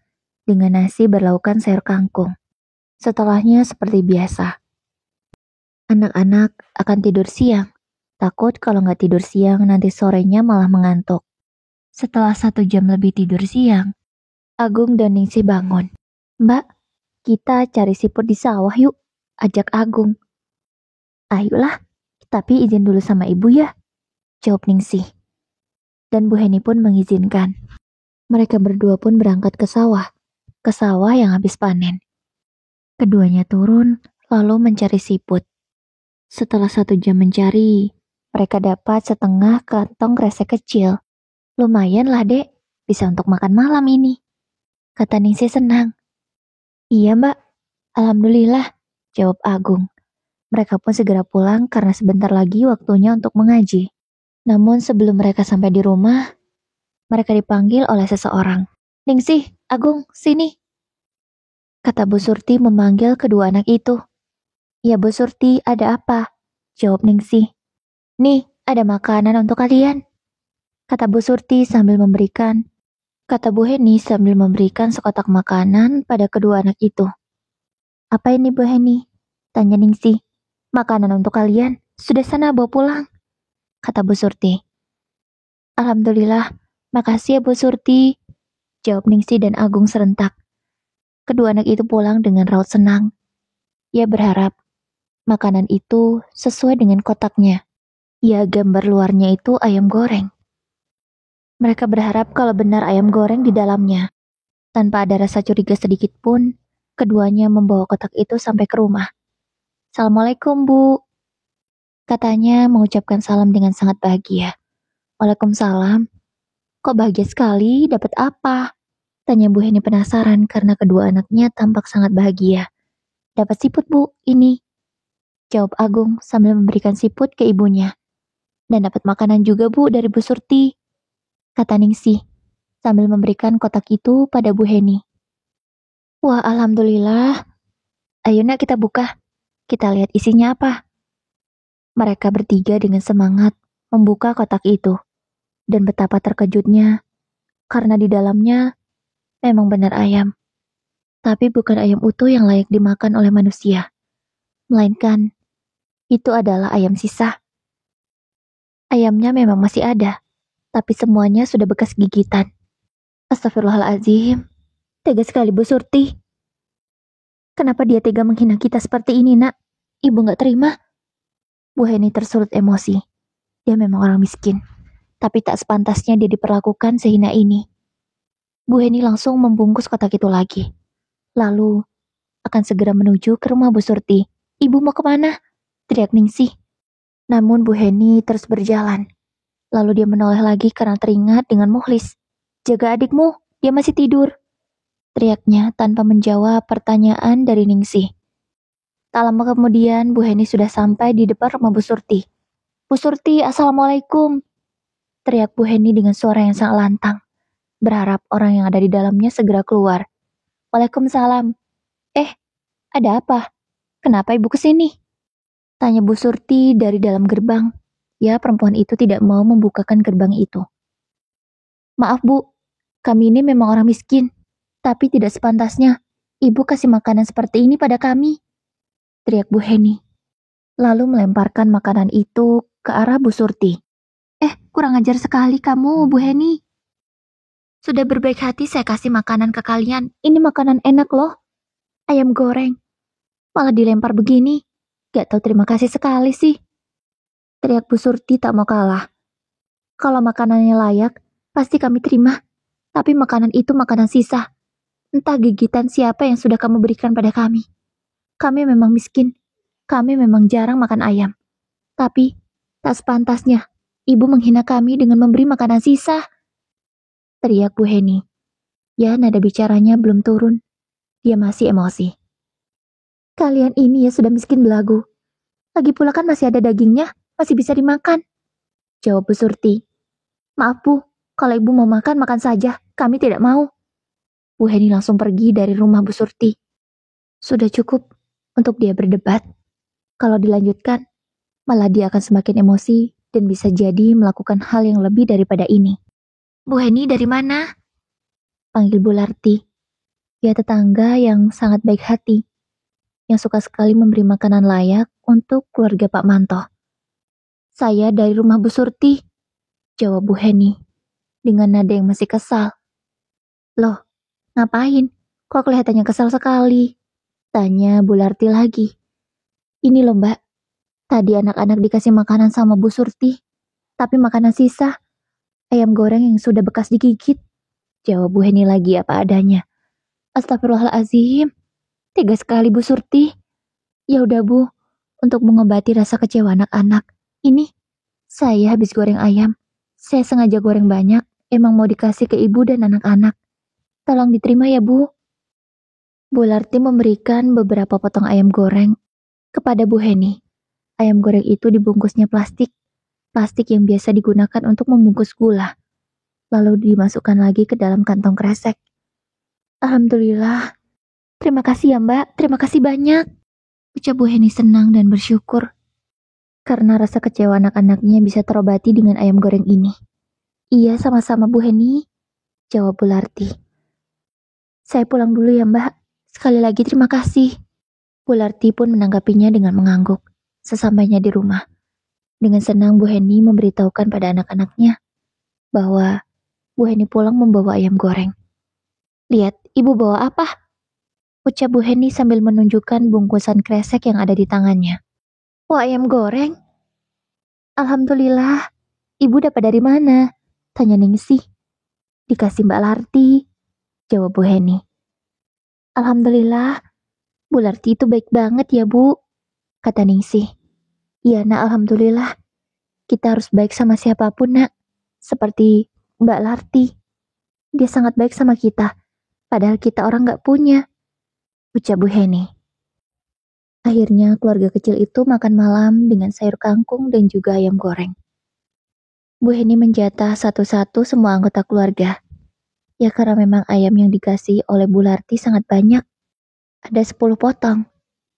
dengan nasi berlaukan sayur kangkung. Setelahnya seperti biasa. Anak-anak akan tidur siang. Takut kalau nggak tidur siang nanti sorenya malah mengantuk. Setelah 1 jam lebih tidur siang, Agung dan Ningsih bangun. "Mbak, kita cari siput di sawah yuk," ajak Agung. "Ayolah, tapi izin dulu sama ibu ya," jawab Ningsih. Dan Bu Heni pun mengizinkan. Mereka berdua pun berangkat ke sawah yang habis panen. Keduanya turun, lalu mencari siput. Setelah 1 jam mencari, mereka dapat setengah kantong kresek kecil. "Lumayan lah dek, bisa untuk makan malam ini," kata Ningsih senang. "Iya mbak, alhamdulillah," jawab Agung. Mereka pun segera pulang karena sebentar lagi waktunya untuk mengaji. Namun sebelum mereka sampai di rumah, mereka dipanggil oleh seseorang. "Ningsih, Agung, sini," kata Bu Surti memanggil kedua anak itu. "Ya Bu Surti, ada apa?" jawab Ningsih. "Nih, ada makanan untuk kalian," kata Bu Surti sambil memberikan. Kata Bu Heni sambil memberikan sekotak makanan pada kedua anak itu. "Apa ini Bu Heni?" tanya Ningsih. "Makanan untuk kalian, sudah sana bawa pulang," kata Bu Surti. "Alhamdulillah, makasih ya Bu Surti," jawab Ningsih dan Agung serentak. Kedua anak itu pulang dengan raut senang. Ia berharap makanan itu sesuai dengan kotaknya. Ya, gambar luarnya itu ayam goreng. Mereka berharap kalau benar ayam goreng di dalamnya. Tanpa ada rasa curiga sedikit pun, keduanya membawa kotak itu sampai ke rumah. "Assalamualaikum, Bu," katanya mengucapkan salam dengan sangat bahagia. "Waalaikumsalam. Kok bahagia sekali, dapat apa?" tanya Bu Heni penasaran karena kedua anaknya tampak sangat bahagia. "Dapat siput, Bu, ini," jawab Agung sambil memberikan siput ke ibunya. "Dan dapat makanan juga, Bu, dari Bu Surti," kata Ningsih, sambil memberikan kotak itu pada Bu Heni. "Wah, alhamdulillah. Ayo nak kita buka. Kita lihat isinya apa." Mereka bertiga dengan semangat membuka kotak itu. Dan betapa terkejutnya, karena di dalamnya memang benar ayam. Tapi bukan ayam utuh yang layak dimakan oleh manusia. Melainkan, itu adalah ayam sisa. Ayamnya memang masih ada, tapi semuanya sudah bekas gigitan. Astagfirullahaladzim, tega sekali Bu Surti. Kenapa dia tega menghina kita seperti ini, Nak? Ibu gak terima. Bu Heni tersulut emosi. Dia memang orang miskin, tapi tak sepantasnya dia diperlakukan sehina ini. Bu Heni langsung membungkus kotak itu lagi. Lalu, akan segera menuju ke rumah Bu Surti. "Ibu mau kemana?" teriak Ningsih. Namun Bu Heni terus berjalan. Lalu dia menoleh lagi karena teringat dengan Mukhlis. Jaga adikmu, dia masih tidur. Teriaknya tanpa menjawab pertanyaan dari Ningsih. Tak lama kemudian Bu Heni sudah sampai di depan rumah Bu Surti. Bu Surti, Assalamualaikum. Teriak Bu Heni dengan suara yang sangat lantang. Berharap orang yang ada di dalamnya segera keluar. Waalaikumsalam. Ada apa? Kenapa ibu kesini? Tanya Bu Surti dari dalam gerbang. Ya, perempuan itu tidak mau membukakan gerbang itu. Maaf Bu, kami ini memang orang miskin. Tapi tidak sepantasnya ibu kasih makanan seperti ini pada kami. Teriak Bu Heni. Lalu melemparkan makanan itu ke arah Bu Surti. Kurang ajar sekali kamu, Bu Heni. Sudah berbaik hati saya kasih makanan ke kalian. Ini makanan enak loh. Ayam goreng. Malah dilempar begini. Gak tahu terima kasih sekali sih. Teriak Bu Surti tak mau kalah. Kalau makanannya layak, pasti kami terima. Tapi makanan itu makanan sisa. Entah gigitan siapa yang sudah kamu berikan pada kami. Kami memang miskin. Kami memang jarang makan ayam. Tapi, tak sepantasnya. Ibu menghina kami dengan memberi makanan sisa. Teriak Bu Heni. Ya, nada bicaranya belum turun. Dia masih emosi. Kalian ini ya sudah miskin belagu. Lagi pula kan masih ada dagingnya, masih bisa dimakan. Jawab Bu Surti. Maaf Bu, kalau ibu mau makan, makan saja. Kami tidak mau. Bu Heni langsung pergi dari rumah Bu Surti. Sudah cukup untuk dia berdebat. Kalau dilanjutkan, malah dia akan semakin emosi dan bisa jadi melakukan hal yang lebih daripada ini. Bu Heni dari mana? Panggil Bu Larti. Dia tetangga yang sangat baik hati, yang suka sekali memberi makanan layak untuk keluarga Pak Manto. Saya dari rumah Bu Surti, jawab Bu Heni, dengan nada yang masih kesal. Loh, ngapain? Kok kelihatannya kesal sekali? Tanya Bu Larti lagi. Ini loh Mbak, tadi anak-anak dikasih makanan sama Bu Surti, tapi makanan sisa, ayam goreng yang sudah bekas digigit. Jawab Bu Heni lagi apa adanya. Astagfirullahaladzim, tega sekali Bu Surti. Ya udah Bu, untuk mengobati rasa kecewa anak-anak, ini saya habis goreng ayam. Saya sengaja goreng banyak, emang mau dikasih ke ibu dan anak-anak. Tolong diterima ya Bu. Bu Larti memberikan beberapa potong ayam goreng kepada Bu Heni. Ayam goreng itu dibungkusnya plastik yang biasa digunakan untuk membungkus gula. Lalu dimasukkan lagi ke dalam kantong kresek. Alhamdulillah. Terima kasih ya Mbak, terima kasih banyak. Ucap Bu Heni senang dan bersyukur. Karena rasa kecewa anak-anaknya bisa terobati dengan ayam goreng ini. Iya, sama-sama Bu Heni, jawab Bu Larti. Saya pulang dulu ya Mbak. Sekali lagi terima kasih. Bu Larti pun menanggapinya dengan mengangguk. Sesampainya di rumah, dengan senang Bu Heni memberitahukan pada anak-anaknya bahwa Bu Heni pulang membawa ayam goreng. Lihat, ibu bawa apa? Ucap Bu Heni sambil menunjukkan bungkusan kresek yang ada di tangannya. Wah, ayam goreng. Alhamdulillah. Ibu dapat dari mana? Tanya Ningsih. Dikasih Mbak Larti, jawab Bu Heni. Alhamdulillah, Bu Larti itu baik banget ya Bu, kata Ningsih. Iya nak, alhamdulillah. Kita harus baik sama siapapun nak, seperti Mbak Larti. Dia sangat baik sama kita, padahal kita orang gak punya, ucap Bu Heni. Akhirnya keluarga kecil itu makan malam dengan sayur kangkung dan juga ayam goreng. Bu Heni menjatah satu-satu semua anggota keluarga. Ya karena memang ayam yang dikasih oleh Bu Larti sangat banyak. Ada 10 potong,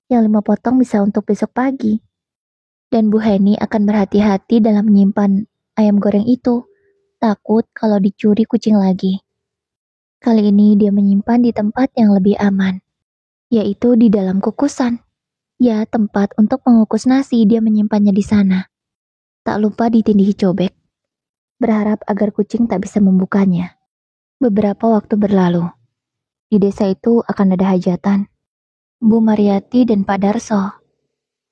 yang 5 potong bisa untuk besok pagi. Dan Bu Heni akan berhati-hati dalam menyimpan ayam goreng itu, takut kalau dicuri kucing lagi. Kali ini dia menyimpan di tempat yang lebih aman, yaitu di dalam kukusan. Ya, tempat untuk mengukus nasi dia menyimpannya di sana. Tak lupa ditindihi cobek, berharap agar kucing tak bisa membukanya. Beberapa waktu berlalu. Di desa itu akan ada hajatan. Bu Mariati dan Pak Darso,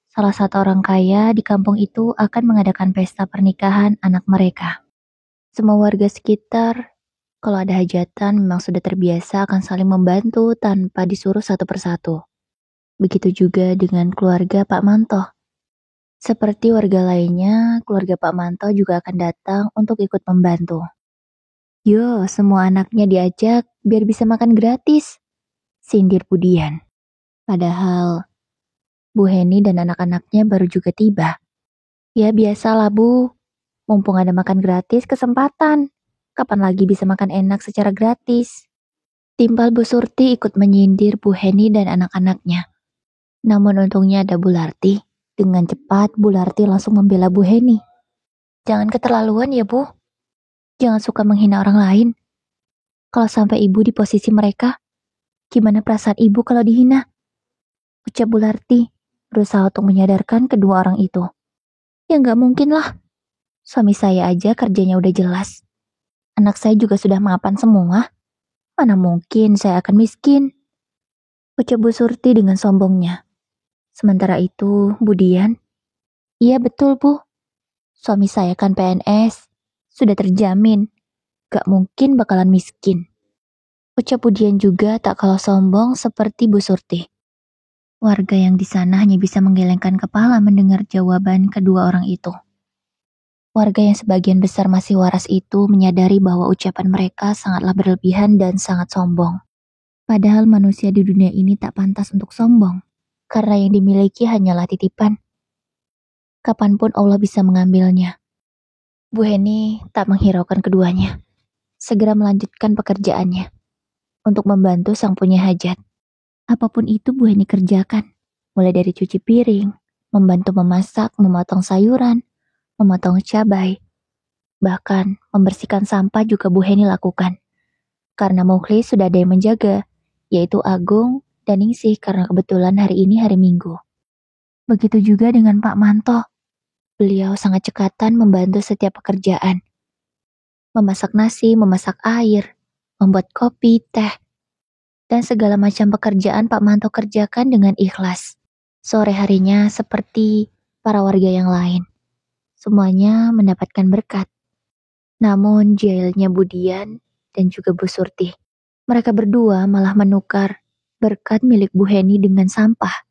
salah satu orang kaya di kampung itu, akan mengadakan pesta pernikahan anak mereka. Semua warga sekitar, kalau ada hajatan memang sudah terbiasa akan saling membantu tanpa disuruh satu persatu. Begitu juga dengan keluarga Pak Manto. Seperti warga lainnya, keluarga Pak Manto juga akan datang untuk ikut membantu. Yo, semua anaknya diajak biar bisa makan gratis, sindir Budian. Padahal Bu Heni dan anak-anaknya baru juga tiba. Ya biasalah Bu, mumpung ada makan gratis kesempatan. Kapan lagi bisa makan enak secara gratis? Timpal Bu Surti ikut menyindir Bu Heni dan anak-anaknya. Namun untungnya ada Bu Larti. Dengan cepat Bu Larti langsung membela Bu Heni. Jangan keterlaluan ya Bu. Jangan suka menghina orang lain. Kalau sampai ibu di posisi mereka, gimana perasaan ibu kalau dihina? Ucap Bu Larti, berusaha untuk menyadarkan kedua orang itu. Ya nggak mungkin lah. Suami saya aja kerjanya udah jelas. Anak saya juga sudah mapan semua. Mana mungkin saya akan miskin? Ucap Bu Surti dengan sombongnya. Sementara itu, Budian, iya betul Bu. Suami saya kan PNS. Sudah terjamin. Gak mungkin bakalan miskin. Ucap Budian juga tak kalah sombong seperti Bu Surti. Warga yang di sana hanya bisa menggelengkan kepala mendengar jawaban kedua orang itu. Warga yang sebagian besar masih waras itu menyadari bahwa ucapan mereka sangatlah berlebihan dan sangat sombong. Padahal manusia di dunia ini tak pantas untuk sombong, karena yang dimiliki hanyalah titipan. Kapanpun Allah bisa mengambilnya. Bu Heni tak menghiraukan keduanya. Segera melanjutkan pekerjaannya untuk membantu sang punya hajat. Apapun itu Bu Heni kerjakan, mulai dari cuci piring, membantu memasak, memotong sayuran, memotong cabai, bahkan membersihkan sampah juga Bu Heni lakukan. Karena Mukhlis sudah ada yang menjaga, yaitu Agung dan Ningsih karena kebetulan hari ini hari Minggu. Begitu juga dengan Pak Manto. Beliau sangat cekatan membantu setiap pekerjaan. Memasak nasi, memasak air, membuat kopi, teh, dan segala macam pekerjaan Pak Manto kerjakan dengan ikhlas. Sore harinya seperti para warga yang lain. Semuanya mendapatkan berkat. Namun jahilnya Budian dan juga Bu Surti. Mereka berdua malah menukar berkat milik Bu Heni dengan sampah.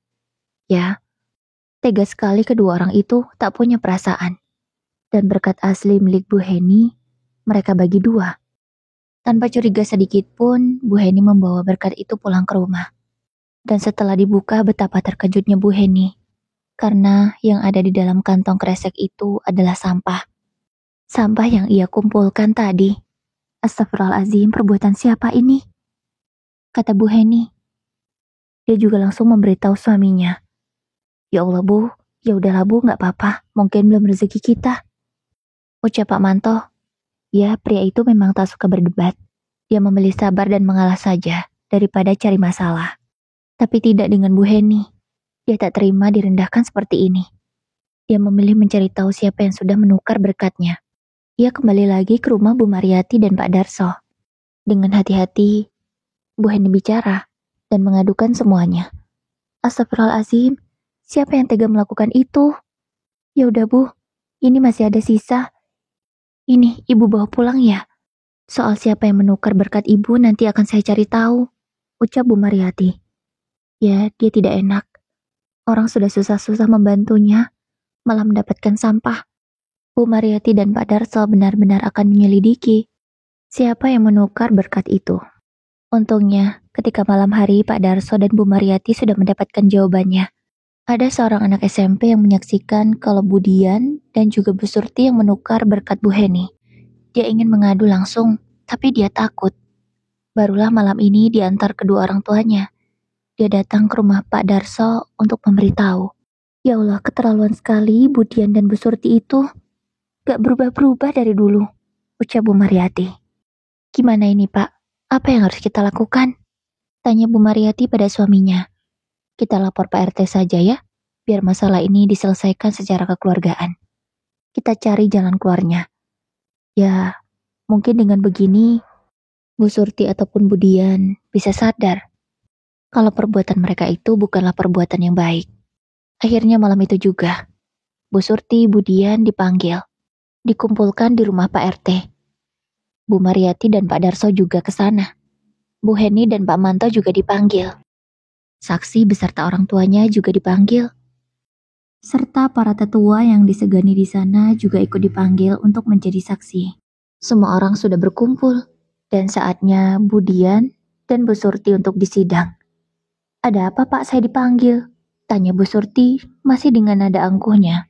Ya, tega sekali kedua orang itu tak punya perasaan. Dan berkat asli milik Bu Heni, mereka bagi dua. Tanpa curiga sedikit pun, Bu Heni membawa berkat itu pulang ke rumah. Dan setelah dibuka betapa terkejutnya Bu Heni. Karena yang ada di dalam kantong kresek itu adalah sampah. Sampah yang ia kumpulkan tadi. Astagfirullahaladzim, perbuatan siapa ini? Kata Bu Heni. Dia juga langsung memberitahu suaminya. Ya Allah Bu, ya udahlah Bu, gak apa-apa. Mungkin belum rezeki kita. Ucap Pak Manto. Ya, pria itu memang tak suka berdebat. Dia memilih sabar dan mengalah saja daripada cari masalah. Tapi tidak dengan Bu Heni. Dia tak terima direndahkan seperti ini. Dia memilih mencari tahu siapa yang sudah menukar berkatnya. Ia kembali lagi ke rumah Bu Mariati dan Pak Darso. Dengan hati-hati, Bu Heni bicara dan mengadukan semuanya. Astagfirullahaladzim, siapa yang tega melakukan itu? Ya udah Bu, ini masih ada sisa. Ini Ibu bawa pulang ya? Soal siapa yang menukar berkat Ibu nanti akan saya cari tahu. Ucap Bu Mariati. Ya, dia tidak enak. Orang sudah susah-susah membantunya, malah mendapatkan sampah. Bu Mariati dan Pak Darso benar-benar akan menyelidiki siapa yang menukar berkat itu. Untungnya, ketika malam hari Pak Darso dan Bu Mariati sudah mendapatkan jawabannya. Ada seorang anak SMP yang menyaksikan kalau Budian dan juga Bu Surti yang menukar berkat Bu Heni. Dia ingin mengadu langsung, tapi dia takut. Barulah malam ini diantar kedua orang tuanya. Dia datang ke rumah Pak Darso untuk memberitahu. Ya Allah, keterlaluan sekali Budian dan Bu Surti itu. Gak berubah-berubah dari dulu, ucap Bu Mariati. Gimana ini Pak? Apa yang harus kita lakukan? Tanya Bu Mariati pada suaminya. Kita lapor Pak RT saja ya, biar masalah ini diselesaikan secara kekeluargaan. Kita cari jalan keluarnya. Ya, mungkin dengan begini, Bu Surti ataupun Budian bisa sadar kalau perbuatan mereka itu bukanlah perbuatan yang baik. Akhirnya malam itu juga, Bu Surti, Budian dipanggil, dikumpulkan di rumah Pak RT. Bu Mariati dan Pak Darso juga ke sana. Bu Heni dan Pak Manto juga dipanggil. Saksi beserta orang tuanya juga dipanggil. serta para tetua yang disegani di sana juga ikut dipanggil untuk menjadi saksi. Semua orang sudah berkumpul, dan saatnya Budian dan Bu Surti untuk disidang. "Ada apa Pak saya dipanggil?" tanya Bu Surti masih dengan nada angkuhnya.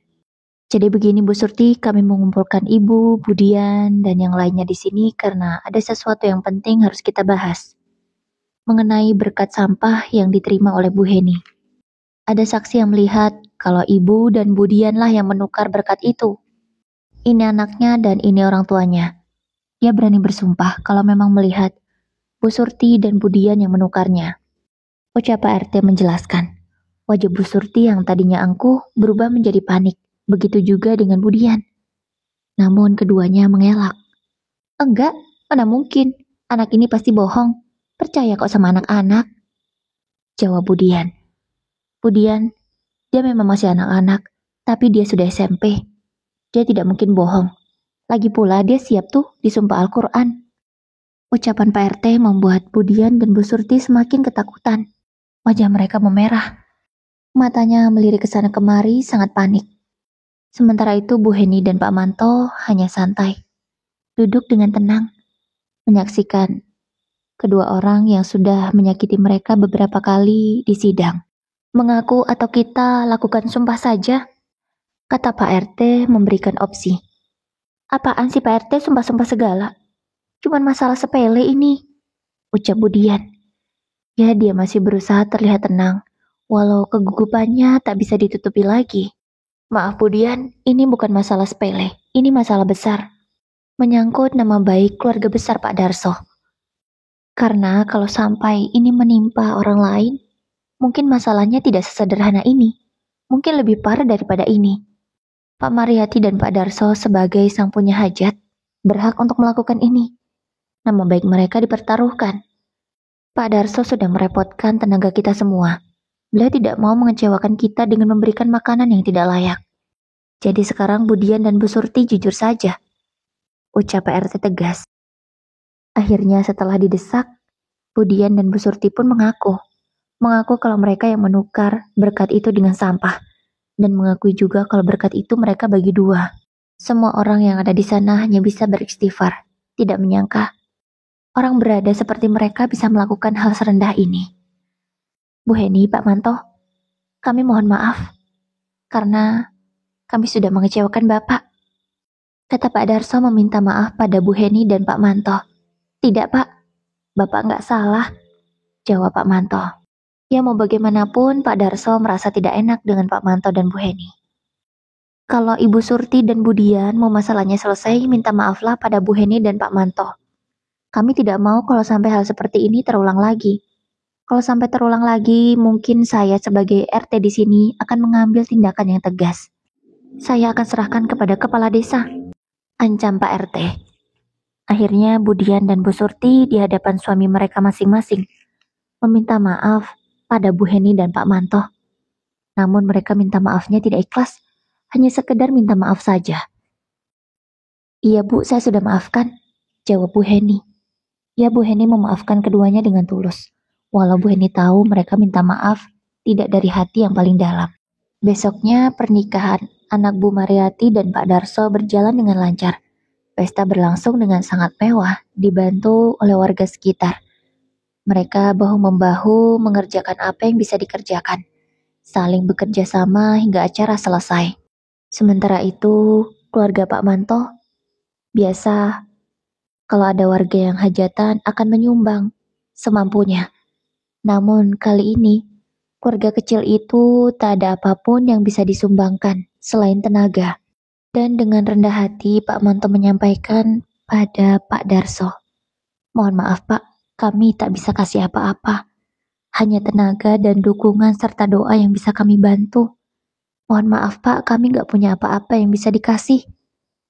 "Jadi begini Bu Surti, kami mengumpulkan Ibu, Budian, dan yang lainnya di sini karena ada sesuatu yang penting harus kita bahas. Mengenai berkat sampah yang diterima oleh Bu Heni. Ada saksi yang melihat kalau Ibu dan Budianlah yang menukar berkat itu. Ini anaknya dan ini orang tuanya. Dia berani bersumpah kalau memang melihat Bu Surti dan Budian yang menukarnya." Ucap Pak RT menjelaskan. Wajah Bu Surti yang tadinya angkuh berubah menjadi panik. Begitu juga dengan Budian. Namun keduanya mengelak. "Enggak, mana mungkin. Anak ini pasti bohong. Percaya kok sama anak-anak," jawab Budian. "Budian, dia memang masih anak-anak, tapi dia sudah SMP. Dia tidak mungkin bohong. Lagi pula dia siap tuh disumpah Al-Quran." Ucapan Pak RT membuat Budian dan Bu Surti semakin ketakutan. Wajah mereka memerah. Matanya melirik ke sana kemari sangat panik. Sementara itu Bu Heni dan Pak Manto hanya santai. Duduk dengan tenang. Menyaksikan kedua orang yang sudah menyakiti mereka beberapa kali di sidang. "Mengaku atau kita lakukan sumpah saja," kata Pak RT memberikan opsi. "Apaan sih Pak RT sumpah-sumpah segala? Cuman masalah sepele ini," ucap Budian. Ya, dia masih berusaha terlihat tenang, walau kegugupannya tak bisa ditutupi lagi. "Maaf Budian, ini bukan masalah sepele, ini masalah besar. Menyangkut nama baik keluarga besar Pak Darso. Karena kalau sampai ini menimpa orang lain, mungkin masalahnya tidak sesederhana ini. Mungkin lebih parah daripada ini. Pak Mariati dan Pak Darso sebagai sang punya hajat, berhak untuk melakukan ini. Nama baik mereka dipertaruhkan. Pak Darso sudah merepotkan tenaga kita semua. Beliau tidak mau mengecewakan kita dengan memberikan makanan yang tidak layak. Jadi sekarang Budian dan Bu Surti jujur saja," ucap Pak RT tegas. Akhirnya setelah didesak, Budian dan Bu Surti pun mengaku. Mengaku kalau mereka yang menukar berkat itu dengan sampah. Dan mengakui juga kalau berkat itu mereka bagi dua. Semua orang yang ada di sana hanya bisa beristighfar. Tidak menyangka orang berada seperti mereka bisa melakukan hal serendah ini. "Bu Heni, Pak Manto, kami mohon maaf karena kami sudah mengecewakan Bapak," kata Pak Darso meminta maaf pada Bu Heni dan Pak Manto. "Tidak Pak, Bapak nggak salah," jawab Pak Manto. Ya mau bagaimanapun Pak Darso merasa tidak enak dengan Pak Manto dan Bu Heni. Kalau Ibu Surti dan Budian mau masalahnya selesai, minta maaflah pada Bu Heni dan Pak Manto. Kami tidak mau kalau sampai hal seperti ini terulang lagi. Kalau sampai terulang lagi, mungkin saya sebagai RT di sini akan mengambil tindakan yang tegas. Saya akan serahkan kepada kepala desa, ancam Pak RT. Akhirnya Budian dan Bu Surti di hadapan suami mereka masing-masing meminta maaf pada Bu Heni dan Pak Manto. Namun mereka minta maafnya tidak ikhlas, hanya sekedar minta maaf saja. "Iya Bu, saya sudah maafkan," jawab Bu Heni. Ya, Bu Heni memaafkan keduanya dengan tulus. Walau Bu Heni tahu mereka minta maaf tidak dari hati yang paling dalam. Besoknya pernikahan anak Bu Mariati dan Pak Darso berjalan dengan lancar. Pesta berlangsung dengan sangat mewah, dibantu oleh warga sekitar. Mereka bahu-membahu mengerjakan apa yang bisa dikerjakan, saling bekerja sama hingga acara selesai. Sementara itu, keluarga Pak Manto, biasa kalau ada warga yang hajatan akan menyumbang semampunya. Namun kali ini, keluarga kecil itu tak ada apapun yang bisa disumbangkan selain tenaga. Dan dengan rendah hati Pak Manto menyampaikan pada Pak Darso, "Mohon maaf Pak, kami tak bisa kasih apa-apa. Hanya tenaga dan dukungan serta doa yang bisa kami bantu. Mohon maaf Pak, kami gak punya apa-apa yang bisa dikasih,"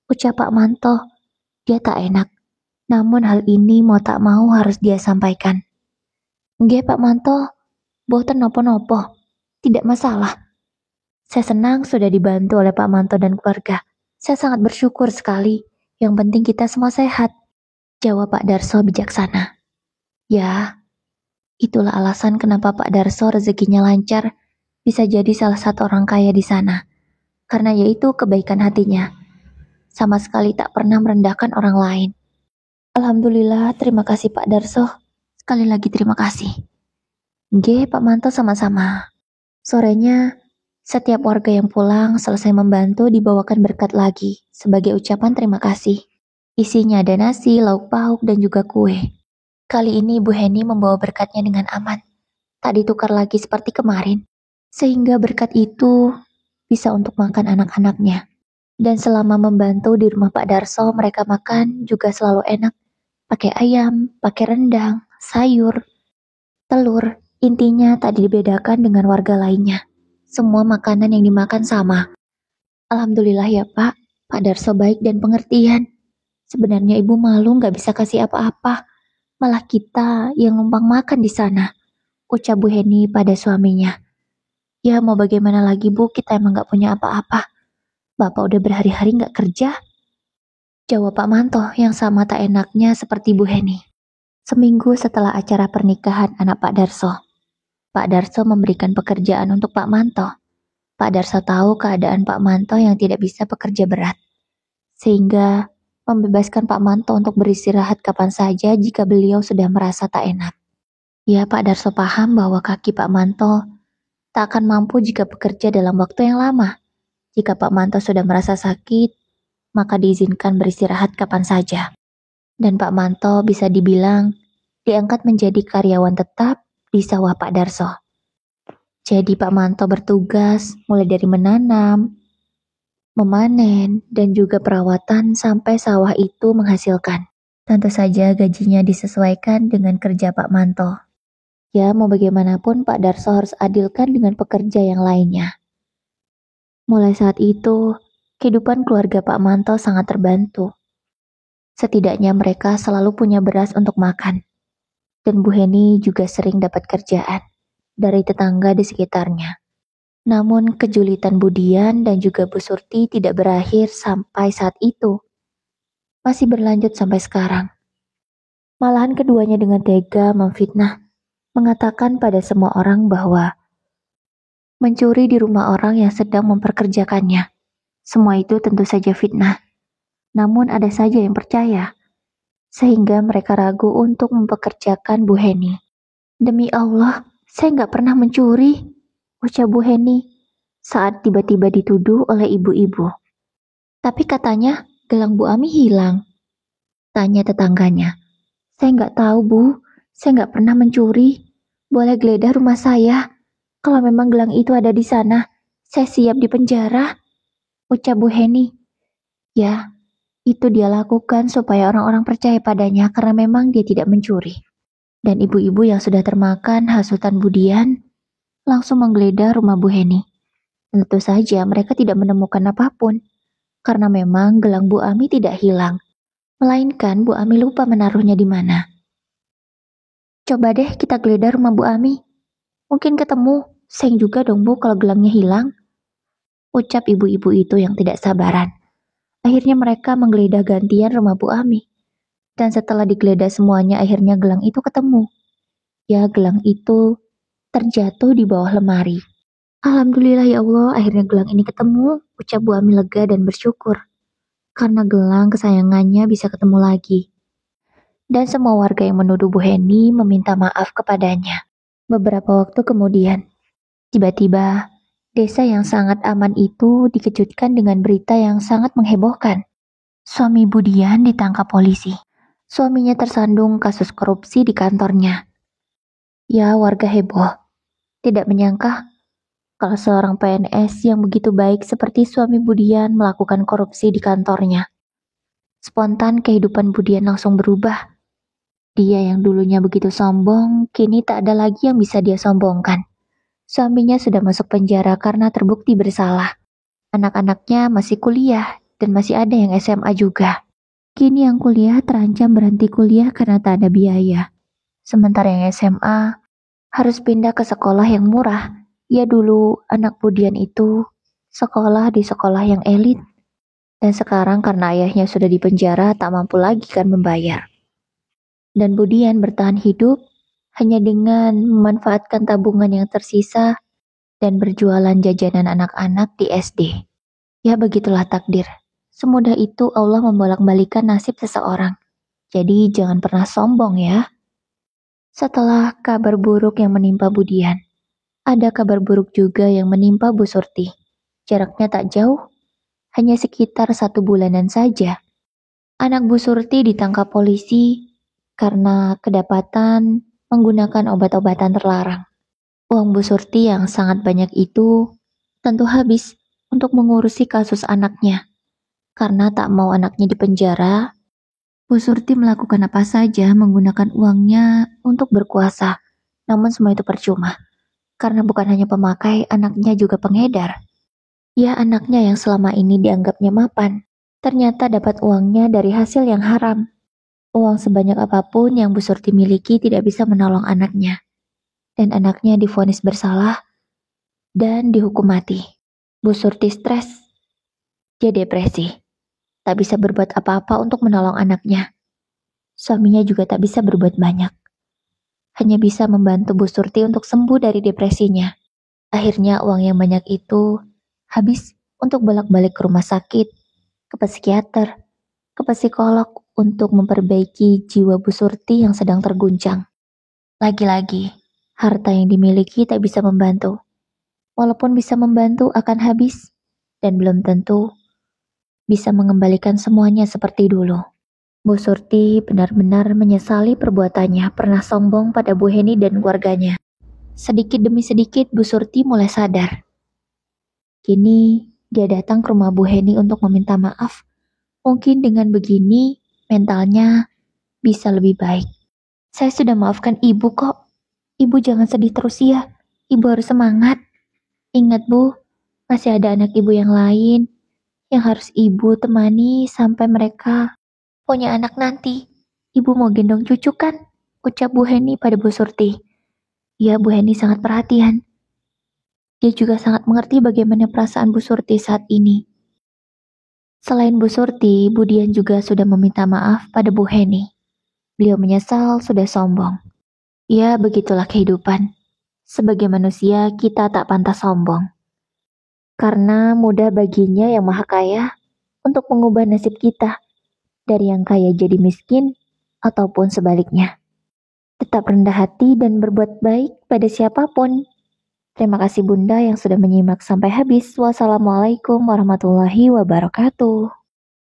ucap Pak Manto. Dia tak enak, namun hal ini mau tak mau harus dia sampaikan. "Nggih Pak Manto, boten nopo-nopo, tidak masalah. Saya senang sudah dibantu oleh Pak Manto dan keluarga. Saya sangat bersyukur sekali. Yang penting kita semua sehat," jawab Pak Darso bijaksana. Ya, itulah alasan kenapa Pak Darso rezekinya lancar, bisa jadi salah satu orang kaya di sana. karena yaitu kebaikan hatinya. Sama sekali tak pernah merendahkan orang lain. Alhamdulillah, terima kasih Pak Darso. Sekali lagi terima kasih. Nggih, Pak Manto sama-sama. Sorenya, setiap warga yang pulang selesai membantu dibawakan berkat lagi sebagai ucapan terima kasih. Isinya ada nasi, lauk pauk, dan juga kue. Kali ini Bu Heni membawa berkatnya dengan aman. Tak ditukar lagi seperti kemarin. Sehingga berkat itu bisa untuk makan anak-anaknya. Dan selama membantu di rumah Pak Darso, mereka makan juga selalu enak. Pakai ayam, pakai rendang, sayur, telur. Intinya tak dibedakan dengan warga lainnya. Semua makanan yang dimakan sama. Alhamdulillah ya Pak, Pak Darso baik dan pengertian. Sebenarnya ibu malu nggak bisa kasih apa-apa. Malah kita yang numpang makan di sana. Ucap Bu Heni pada suaminya. Ya mau bagaimana lagi Bu, kita emang nggak punya apa-apa. Bapak udah berhari-hari nggak kerja. Jawab Pak Manto yang sama tak enaknya seperti Bu Heni. Seminggu setelah acara pernikahan anak Pak Darso. Pak Darso memberikan pekerjaan untuk Pak Manto. Pak Darso tahu keadaan Pak Manto yang tidak bisa bekerja berat. Sehingga membebaskan Pak Manto untuk beristirahat kapan saja jika beliau sudah merasa tak enak. Ya, Pak Darso paham bahwa kaki Pak Manto tak akan mampu jika bekerja dalam waktu yang lama. Jika Pak Manto sudah merasa sakit, maka diizinkan beristirahat kapan saja. Dan Pak Manto bisa dibilang diangkat menjadi karyawan tetap di sawah Pak Darso. Jadi Pak Manto bertugas mulai dari menanam, memanen, dan juga perawatan sampai sawah itu menghasilkan. Tentu saja gajinya disesuaikan dengan kerja Pak Manto. Ya, mau bagaimanapun Pak Darso harus adilkan dengan pekerja yang lainnya. Mulai saat itu, kehidupan keluarga Pak Manto sangat terbantu. Setidaknya mereka selalu punya beras untuk makan. Dan Bu Heni juga sering dapat kerjaan dari tetangga di sekitarnya. Namun kejulitan Bu Dian dan juga Bu Surti tidak berakhir sampai saat itu. Masih berlanjut sampai sekarang. Malahan keduanya dengan tega memfitnah, mengatakan pada semua orang bahwa mencuri di rumah orang yang sedang memperkerjakannya. Semua itu tentu saja fitnah. Namun ada saja yang percaya. Sehingga mereka ragu untuk mempekerjakan Bu Heni. Demi Allah, saya nggak pernah mencuri, ucap Bu Heni saat tiba-tiba dituduh oleh ibu-ibu. Tapi katanya gelang Bu Ami hilang. Tanya tetangganya. Saya nggak tahu Bu, saya nggak pernah mencuri. Boleh geledah rumah saya. Kalau memang gelang itu ada di sana, saya siap di penjara, ucap Bu Heni. Ya, itu dia lakukan supaya orang-orang percaya padanya karena memang dia tidak mencuri. Dan ibu-ibu yang sudah termakan hasutan Bu Dian langsung menggeledah rumah Bu Heni. Tentu saja mereka tidak menemukan apapun, karena memang gelang Bu Ami tidak hilang, melainkan Bu Ami lupa menaruhnya di mana. Coba deh kita geledah rumah Bu Ami. Mungkin ketemu, sayang juga dong Bu kalau gelangnya hilang. Ucap ibu-ibu itu yang tidak sabaran. Akhirnya mereka menggeledah gantian rumah Bu Ami. Dan setelah digeledah semuanya akhirnya gelang itu ketemu. Ya, gelang itu terjatuh di bawah lemari. Alhamdulillah ya Allah, akhirnya gelang ini ketemu, ucap Bu Ami lega dan bersyukur. Karena gelang kesayangannya bisa ketemu lagi. Dan semua warga yang menuduh Bu Heni meminta maaf kepadanya. Beberapa waktu kemudian, tiba-tiba, desa yang sangat aman itu dikejutkan dengan berita yang sangat menghebohkan. Suami Bu Dian ditangkap polisi. Suaminya tersandung kasus korupsi di kantornya. Ya, warga heboh. Tidak menyangka kalau seorang PNS yang begitu baik seperti suami Bu Dian melakukan korupsi di kantornya. Spontan kehidupan Bu Dian langsung berubah. Dia yang dulunya begitu sombong, kini tak ada lagi yang bisa dia sombongkan. Suaminya sudah masuk penjara karena terbukti bersalah. Anak-anaknya masih kuliah dan masih ada yang SMA juga. Kini yang kuliah terancam berhenti kuliah karena tak ada biaya. Sementara yang SMA harus pindah ke sekolah yang murah. Ya dulu anak Bu Dian itu sekolah di sekolah yang elit. Dan sekarang karena ayahnya sudah di penjara tak mampu lagi kan membayar. Dan Bu Dian bertahan hidup hanya dengan memanfaatkan tabungan yang tersisa dan berjualan jajanan anak-anak di SD. Ya begitulah takdir. Semudah itu Allah membolak-balikan nasib seseorang. Jadi jangan pernah sombong ya. Setelah kabar buruk yang menimpa Budian, ada kabar buruk juga yang menimpa Bu Surti. Jaraknya tak jauh, hanya sekitar 1 bulanan saja. Anak Bu Surti ditangkap polisi karena kedapatan menggunakan obat-obatan terlarang. Uang Bu Surti yang sangat banyak itu tentu habis untuk mengurusi kasus anaknya. Karena tak mau anaknya dipenjara, Bu Surti melakukan apa saja menggunakan uangnya untuk berkuasa. Namun semua itu percuma, karena bukan hanya pemakai, anaknya juga pengedar. Ya, anaknya yang selama ini dianggapnya mapan, ternyata dapat uangnya dari hasil yang haram. Uang sebanyak apapun yang Bu Surti miliki tidak bisa menolong anaknya. Dan anaknya divonis bersalah dan dihukum mati. Bu Surti stres, dia depresi, tak bisa berbuat apa-apa untuk menolong anaknya. Suaminya juga tak bisa berbuat banyak. Hanya bisa membantu Bu Surti untuk sembuh dari depresinya. Akhirnya uang yang banyak itu habis untuk bolak-balik ke rumah sakit, ke psikiater, ke psikolog untuk memperbaiki jiwa Bu Surti yang sedang terguncang. Lagi-lagi, harta yang dimiliki tak bisa membantu. Walaupun bisa membantu akan habis dan belum tentu bisa mengembalikan semuanya seperti dulu. Bu Surti benar-benar menyesali perbuatannya pernah sombong pada Bu Heni dan keluarganya. Sedikit demi sedikit Bu Surti mulai sadar. Kini dia datang ke rumah Bu Heni untuk meminta maaf. Mungkin dengan begini mentalnya bisa lebih baik. Saya sudah maafkan ibu kok. Ibu jangan sedih terus ya. Ibu harus semangat. Ingat Bu, masih ada anak ibu yang lain yang harus ibu temani sampai mereka punya anak nanti. Ibu mau gendong cucu kan? Ucap Bu Heni pada Bu Surti. Ya, Bu Heni sangat perhatian. Dia juga sangat mengerti bagaimana perasaan Bu Surti saat ini. Selain Bu Surti, Budian juga sudah meminta maaf pada Bu Heni. Beliau menyesal sudah sombong. Ya, begitulah kehidupan. Sebagai manusia, kita tak pantas sombong. Karena mudah baginya yang maha kaya untuk mengubah nasib kita dari yang kaya jadi miskin ataupun sebaliknya. Tetap rendah hati dan berbuat baik pada siapapun. Terima kasih Bunda yang sudah menyimak sampai habis. Wassalamualaikum warahmatullahi wabarakatuh.